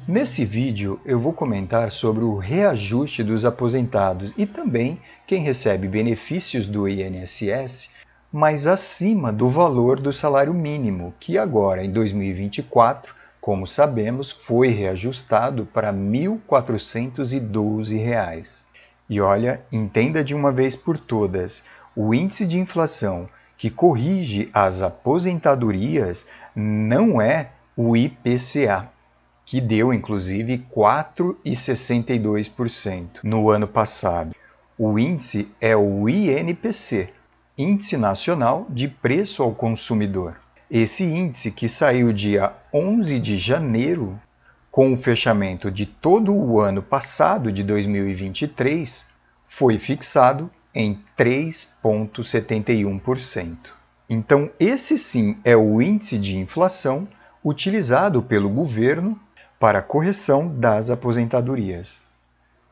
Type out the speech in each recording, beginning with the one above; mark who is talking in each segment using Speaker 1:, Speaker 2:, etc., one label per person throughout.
Speaker 1: Nesse vídeo eu vou comentar sobre o reajuste dos aposentados e também quem recebe benefícios do INSS, mas acima do valor do salário mínimo, que agora em 2024, como sabemos, foi reajustado para R$ 1.412. E olha, entenda de uma vez por todas, o índice de inflação que corrige as aposentadorias não é o IPCA, que deu inclusive 4,62% no ano passado. O índice é o INPC, Índice Nacional de Preço ao Consumidor. Esse índice, que saiu dia 11 de janeiro, com o fechamento de todo o ano passado de 2023, foi fixado em 3,71%. Então, esse sim é o índice de inflação utilizado pelo governo para a correção das aposentadorias.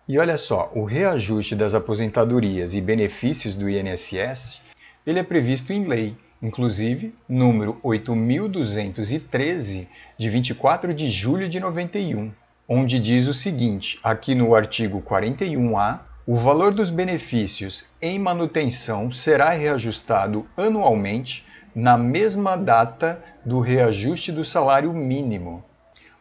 Speaker 1: E olha só, o reajuste das aposentadorias e benefícios do INSS, ele é previsto em lei, inclusive número 8.213, de 24 de julho de 91, onde diz o seguinte, aqui no artigo 41A, o valor dos benefícios em manutenção será reajustado anualmente na mesma data do reajuste do salário mínimo,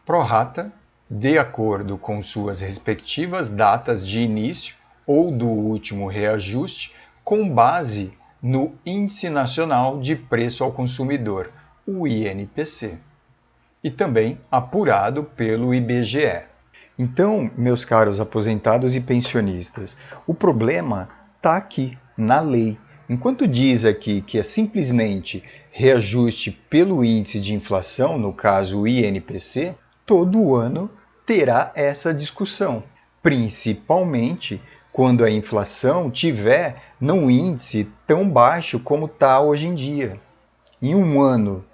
Speaker 1: pro rata, de acordo com suas respectivas datas de início ou do último reajuste, com base no Índice Nacional de Preço ao Consumidor, o INPC, e também apurado pelo IBGE. Então, meus caros aposentados e pensionistas, o problema está aqui, na lei. Enquanto diz aqui que é simplesmente reajuste pelo índice de inflação, no caso o INPC, todo ano terá essa discussão, principalmente quando a inflação tiver num índice tão baixo como está hoje em dia. Em um ano,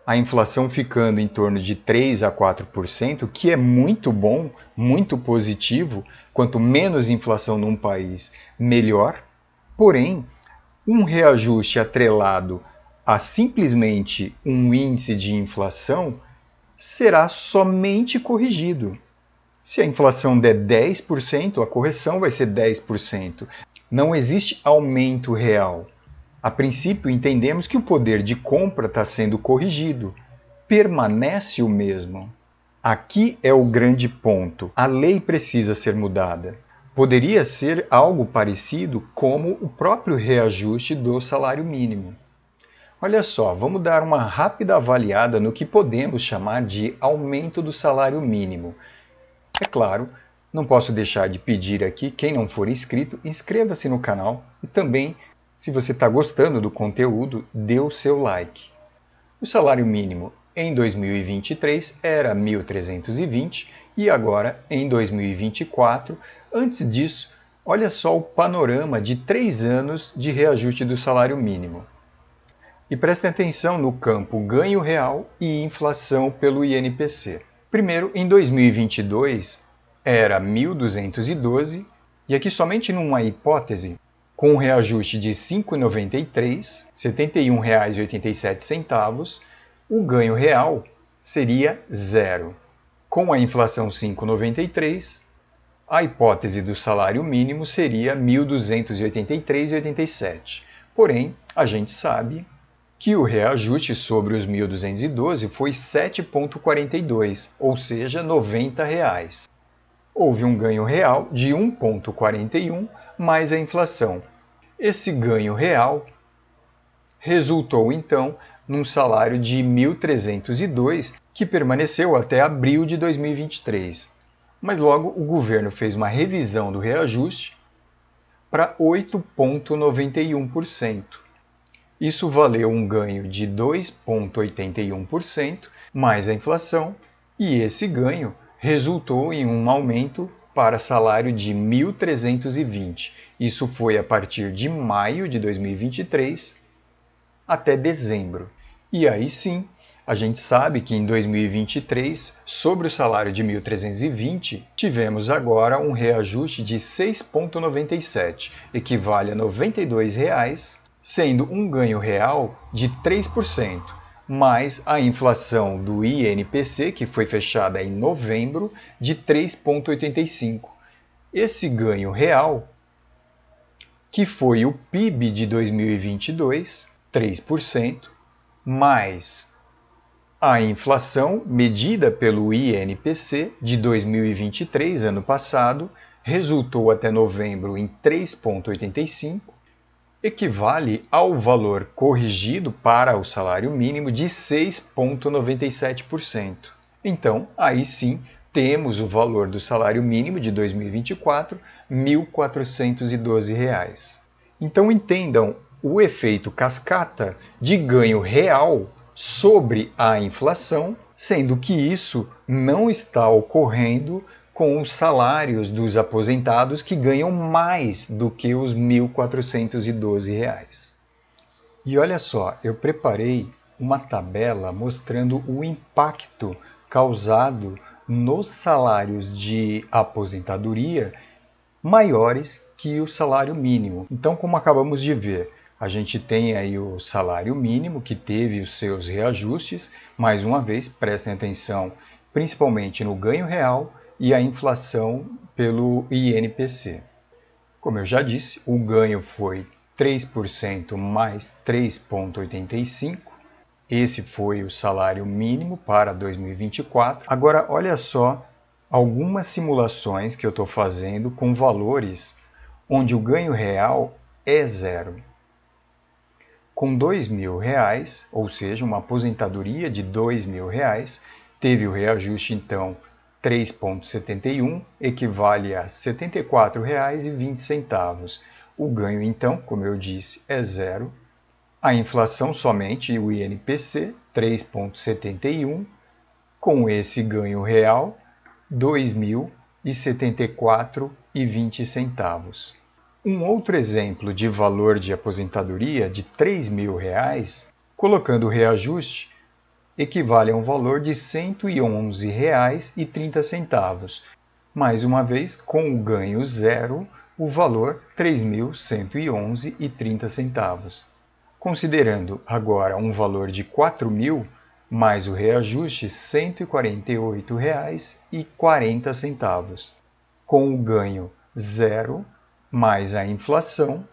Speaker 1: a inflação ficando em torno de 3 a 4%, que é muito bom, muito positivo, quanto menos inflação num país, melhor. Porém, um reajuste atrelado a simplesmente um índice de inflação será somente corrigido. Se a inflação der 10%, a correção vai ser 10%. Não existe aumento real. A princípio, entendemos que o poder de compra está sendo corrigido. Permanece o mesmo. Aqui é o grande ponto. A lei precisa ser mudada. Poderia ser algo parecido como o próprio reajuste do salário mínimo. Olha só, vamos dar uma rápida avaliada no que podemos chamar de aumento do salário mínimo. É claro, não posso deixar de pedir aqui, quem não for inscrito, inscreva-se no canal e também, se você está gostando do conteúdo, dê o seu like. O salário mínimo em 2023 era 1.320 e agora, em 2024, antes disso, olha só o panorama de 3 anos de reajuste do salário mínimo. E prestem atenção no campo ganho real e inflação pelo INPC. Primeiro, em 2022, era 1.212, e aqui somente numa hipótese, com um reajuste de R$ 5,93, R$ 71,87, o ganho real seria zero. Com a inflação 5,93, a hipótese do salário mínimo seria R$ 1.283,87. Porém, a gente sabe que o reajuste sobre os 1.212 foi 7,42, ou seja, R$ 90. Houve um ganho real de 1,41 mais a inflação. Esse ganho real resultou, então, num salário de 1.302, que permaneceu até abril de 2023. Mas logo o governo fez uma revisão do reajuste para 8,91%. Isso valeu um ganho de 2,81% mais a inflação, e esse ganho resultou em um aumento para salário de 1.320. Isso foi a partir de maio de 2023 até dezembro. E aí sim, a gente sabe que em 2023, sobre o salário de 1.320, tivemos agora um reajuste de 6,97, equivale a R$ 92, sendo um ganho real de 3%, mais a inflação do INPC, que foi fechada em novembro, de 3,85%. Esse ganho real, que foi o PIB de 2022, 3%, mais a inflação medida pelo INPC de 2023, ano passado, resultou até novembro em 3,85%, equivale ao valor corrigido para o salário mínimo de 6,97%. Então, aí sim, temos o valor do salário mínimo de 2024, R$ 1.412. Então, entendam o efeito cascata de ganho real sobre a inflação, sendo que isso não está ocorrendo com os salários dos aposentados que ganham mais do que os R$ 1.412. E olha só, eu preparei uma tabela mostrando o impacto causado nos salários de aposentadoria maiores que o salário mínimo. Então, como acabamos de ver, a gente tem aí o salário mínimo que teve os seus reajustes. Mais uma vez, prestem atenção principalmente no ganho real e a inflação pelo INPC. Como eu já disse, o ganho foi 3% mais 3,85%. Esse foi o salário mínimo para 2024. Agora, olha só algumas simulações que eu estou fazendo com valores onde o ganho real é zero. Com R$ 2.000, ou seja, uma aposentadoria de R$ 2.000, teve o reajuste então 3,71, equivale a R$ 74,20. O ganho então, como eu disse, é zero. A inflação somente, o INPC, 3,71, com esse ganho real, R$ 2.074,20. Um outro exemplo de valor de aposentadoria de R$ 3.000, colocando o reajuste, equivale a um valor de R$ 111,30. Mais uma vez, com o ganho zero, o valor R$ 3.111,30. Considerando agora um valor de R$ 4.000, mais o reajuste, R$ 148,40. Com o ganho zero, mais a inflação,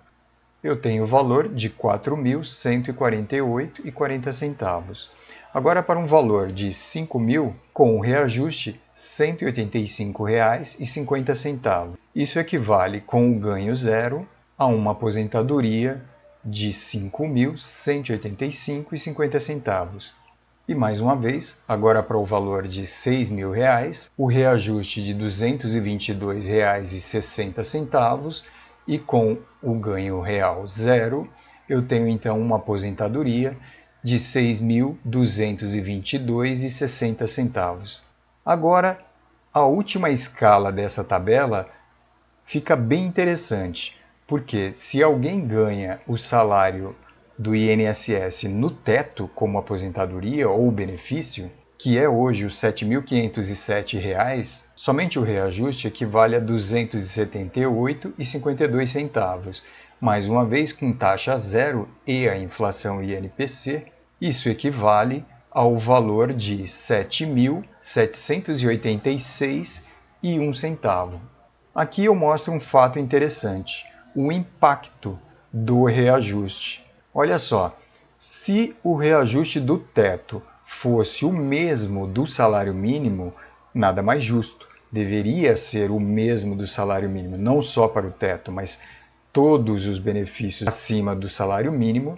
Speaker 1: eu tenho o valor de R$ 4.148,40. Agora, para um valor de R$ 5.000, com o reajuste, R$ 185,50. Isso equivale, com o ganho zero, a uma aposentadoria de R$ 5.185,50. E mais uma vez, agora para o valor de R$ 6.000, o reajuste de R$ 222,60 e com o ganho real zero, eu tenho então uma aposentadoria de R$ 6.222,60. Agora, a última escala dessa tabela fica bem interessante, porque se alguém ganha o salário do INSS no teto como aposentadoria ou benefício, que é hoje os R$ 7.507, somente o reajuste equivale a R$ 278,52. Mais uma vez, com taxa zero e a inflação INPC, isso equivale ao valor de R$ 7.786,01. Aqui eu mostro um fato interessante, o impacto do reajuste. Olha só, se o reajuste do teto fosse o mesmo do salário mínimo, nada mais justo. Deveria ser o mesmo do salário mínimo, não só para o teto, mas todos os benefícios acima do salário mínimo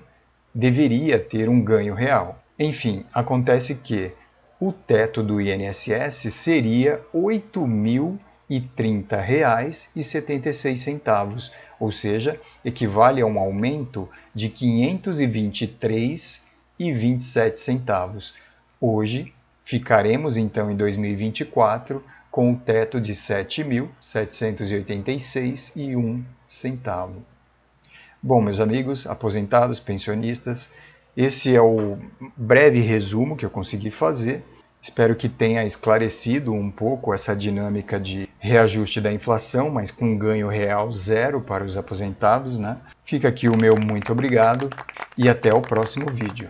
Speaker 1: deveria ter um ganho real. Enfim, acontece que o teto do INSS seria R$ 8.030,76, ou seja, equivale a um aumento de R$ 523,27. Hoje, ficaremos então em 2024 com o teto de R$ 7.786,01. Bom, meus amigos, aposentados, pensionistas, esse é o breve resumo que eu consegui fazer. Espero que tenha esclarecido um pouco essa dinâmica de reajuste da inflação, mas com ganho real zero para os aposentados, né? Fica aqui o meu muito obrigado e até o próximo vídeo.